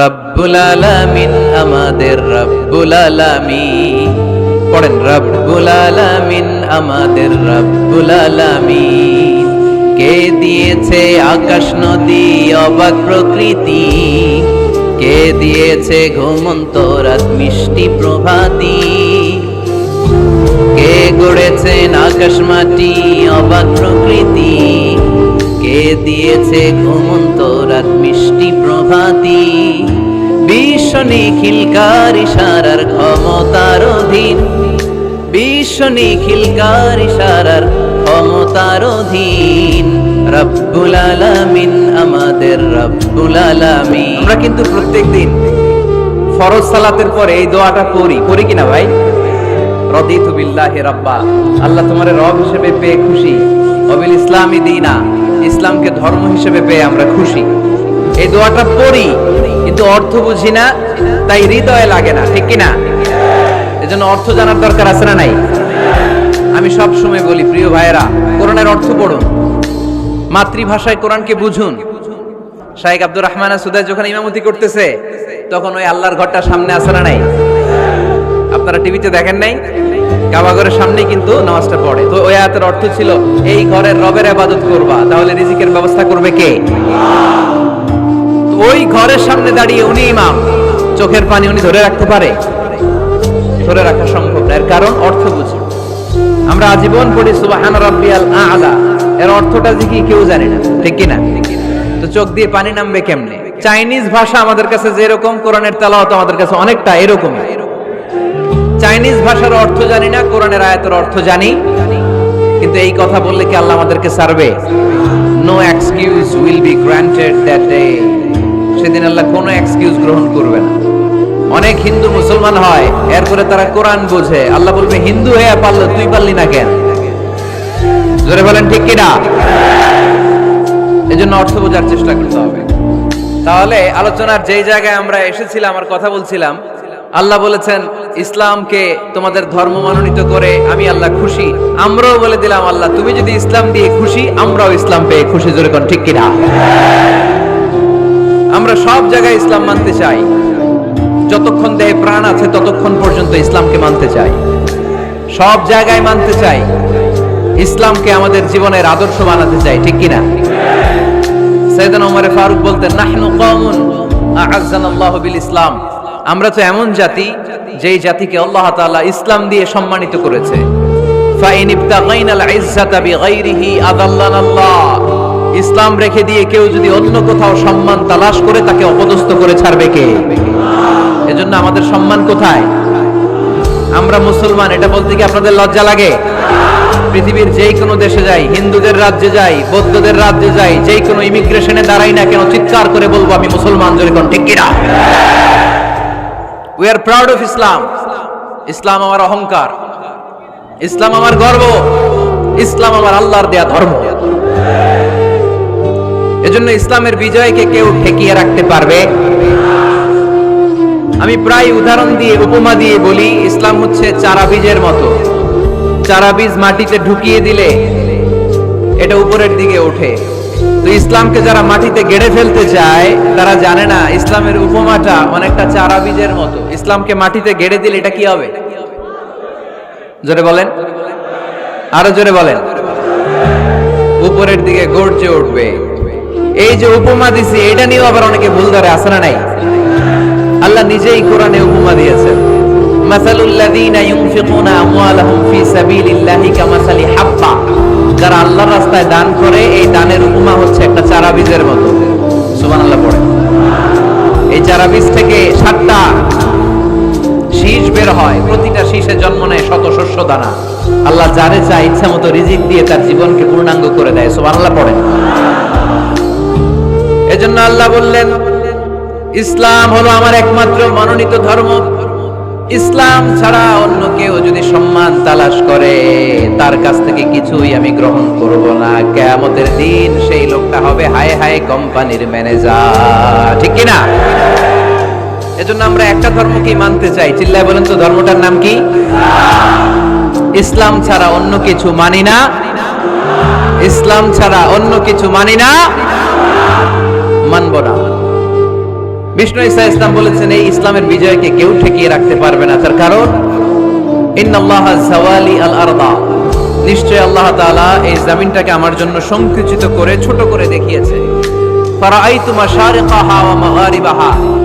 রব্বুল আলামিন আমাদের রব্বুল আলামিন, পড়েন রব্বুল আলামিন আমাদের রব্বুল আলামিন। কে দিয়েছে আকাশ নদী অবাক প্রকৃতি, কে দিয়েছে ঘুমন্ত রাত মিষ্টি প্রভাতী, কে গড়েছেন আকাশ মাটি অবাক প্রকৃতি, কে দিয়েছে ঘুমন্ত রাত মিষ্টি প্রভাতী। বিশ্ব নিখিলকার ইশারার ক্ষমতার অধীন, বিশ্ব নিখিলকার ইশারার ক্ষমতার অধীন। রব্বুল আলামিন আমাদের রব্বুল আলামিন। আমরা কিন্তু প্রত্যেকদিন ফরজ সালাতের পরে এই দোয়াটা পড়ি কিনা ভাই? রদিতু বিল্লাহি রাব্বা, আল্লাহ তোমার রব হিসেবে পেয়ে খুশি, ওয়াবিল ইসলামি দীনা, ইসলামকে ধর্ম হিসেবে পেয়ে আমরা খুশি। এই দোয়াটা পড়ি কিন্তু অর্থ বুঝি না, তাই হৃদয়ে লাগে না, ঠিক কিনা? এজন্য অর্থ জানার দরকার আছে না নাই? আমি সব সময় বলি প্রিয় ভাইয়েরা, কোরআনের অর্থ পড়ুন, মাতৃভাষায় কোরআনকে বুঝুন। শাইখ আব্দুর রহমান সুদাই যখন ইমামতি করতেছে তখন ওই আল্লাহর ঘরটা সামনে আছে না নাই? আপনারা টিভিতে দেখেন নাই? কাবা ঘরের সামনেই কিন্তু নামাজটা পড়ে। তো ওই আয়াতের অর্থ ছিল এই ঘরের রবের ইবাদত করবা, তাহলে রিজিকের ব্যবস্থা করবে কে? ওই ঘরের সামনে দাঁড়িয়ে উনি ইমাম, চোখের পানি উনি ধরে রাখতে পারে? ধরে রাখা সম্ভব না, এর কারণ অর্থ বুঝি। আমরা আজীবন পড়ি সুবহান রাব্বিয়াল আ'লা, এর অর্থটা কি কেউ জানে না, ঠিক কিনা? তো চোখ দিয়ে পানি নামবে কেমনে? চাইনিজ ভাষা আমাদের কাছে যেরকম, কোরআনের তেলাওয়াত আমাদের কাছে অনেকটা এরকমই। চাইনিজ ভাষার অর্থ জানি না, কোরআনের আয়াতের অর্থ জানি, কিন্তু এই কথা বললে কি আল্লাহ আমাদেরকে ছাড়বে? No excuse will be granted that day. সেদিন আল্লাহ কোনো এক্সকিউজ গ্রহণ করবে না। অনেক হিন্দু মুসলমান হয়, এরপরে তারা কোরআন বোঝে, আল্লাহ বলবে হিন্দু হয়ে পারলো, তুই পারলি না কেন? জোরে বলেন ঠিক কিনা? এজন্য অর্থ বোঝার চেষ্টা করতে হবে। তাহলে আলোচনার যেই জায়গায় আমরা এসেছিলাম, আমার কথা বলছিলাম, আল্লাহ বলেছেন ইসলামকে তোমাদের ধর্ম মনোনীত করে আমি আল্লাহ খুশি। আমরাও বলে দিলাম আল্লাহ তুমি যদি ইসলাম দিয়ে খুশি, আমরাও ইসলাম পেয়ে খুশি। জোরে কোন ঠিক কিনা? আমরা সব জায়গায় ইসলাম মানতে চাই, যতক্ষণ দেহে প্রাণ আছে ততক্ষণ পর্যন্ত ইসলামকে মানতে চাই, সব জায়গায় মানতে চাই, ইসলামকে আমাদের জীবনের আদর্শ বানাতে চাই, ঠিক কিনা? সাইয়েদনা ওমর ফারুক বলতেন নাহনু কওমুন আ'আজ্জানাল্লাহু বিল ইসলাম, আমরা তো এমন জাতি যেই জাতিকে আল্লাহ তাআলা ইসলাম দিয়ে সম্মানিত করেছে। ফাইন ইবতাগাইনাল ইজ্জাতা বিগাইরিহি আযাল্লানাল্লাহ, ইসলাম রেখে দিয়ে কেউ যদি অন্য কোথাও সম্মান তালাশ করে তাকে অপদস্থ করে ছাড়বে কে? এজন্য আমাদের সম্মান কোথায়? আমরা মুসলমান, এটা বলতে কি আপনাদের লজ্জা লাগে? পৃথিবীর যেই কোনো দেশে যাই, হিন্দুদের রাজ্যে যাই, বৌদ্ধদের রাজ্যে যাই, যেই কোনো ইমিগ্রেশনে দাঁড়াই না কেন, চিৎকার করে বলবো আমি মুসলমান। জোরে কোন ঠিক কিনা? We are proud of Islam. ইসলাম আমার অহংকার, ইসলাম আমার গর্ব, ইসলাম আমার আল্লাহর দেয়া ধর্ম। এজন্য ইসলামের বিজয়কে কেউ ঠেকিয়ে রাখতে পারবে? আমি প্রায় উদাহরণ দিয়ে, উপমা দিয়ে বলি, ইসলাম হচ্ছে চারা বীজের মতো। চারা বীজ মাটিতে ঢুকিয়ে দিলে এটা উপরের দিকে ওঠে। তো ইসলামকে যারা মাটিতে গেড়ে ফেলতে চায় তারা জানে না ইসলামের উপমাটা অনেকটা চারা বীজের মতো। ইসলামকে মাটিতে গেড়ে দিলে এটা কি হবে? জোরে বলেন, আরো জোরে বলেন। উপরের দিকে গর্জে উঠবে। এই যে উপমা দিছি, এটা নিয়েও আবার অনেকে ভুল ধরে, আছে না নাই? আল্লাহ নিজেই কোরআনে উপমা দিয়েছেন, মাসালুল লাযীনা ইউনফিকুনা আমওয়ালাহুম ফি সাবিলিল্লাহি কামাসালি হাব্বা, যারা আল্লাহর রাস্তায় দান করে এই দানের উপমা হচ্ছে একটা চারা বীজের মতো। সুবহানাল্লাহ পড়ে। এই চারা বীজ থেকে 7টা শীষ বের হয়, প্রতিটা শীষে জন্ম নেয় শত শস্য দানা। আল্লাহ যারে চায় ইচ্ছা মতো রিজিক দিয়ে তার জীবনকে পূর্ণাঙ্গ করে দেয়। সুবহানাল্লাহ পড়েন। এজন্য আল্লাহ বললেন ইসলাম হলো আমার একমাত্র মনোনীত ধর্ম। ইসলাম ছাড়া অন্য কেউ যদি সম্মান তালাশ করে তার কাছ থেকে কিছুই আমি গ্রহণ করব না। কিয়ামতের দিন সেই লোকটা হবে হায় হায় কোম্পানির ম্যানেজার, ঠিক কি না? এজন্য আমরা একটা ধর্মকেই মানতে চাই। চিল্লায় বলেন তো ধর্মটার নাম কি? ইসলাম ছাড়া অন্য কিছু মানি না, ইসলাম ছাড়া অন্য কিছু মানি না, মানব না। বিষ্ণু ঈসা ইসলাম বলেছেন এই ইসলামের বিজয়কে কেউ ঠেকিয়ে রাখতে পারবে না। তার কারণ ইন্নাল্লাহা যাওয়ালি আল আরদা, নিশ্চয় আল্লাহ তাআলা এই জমিনটাকে আমার জন্য সংকুচিত করে ছোট করে দেখিয়েছে। ফারাআইতু মাশারিকাহা ওয়া মাগারিবাহা,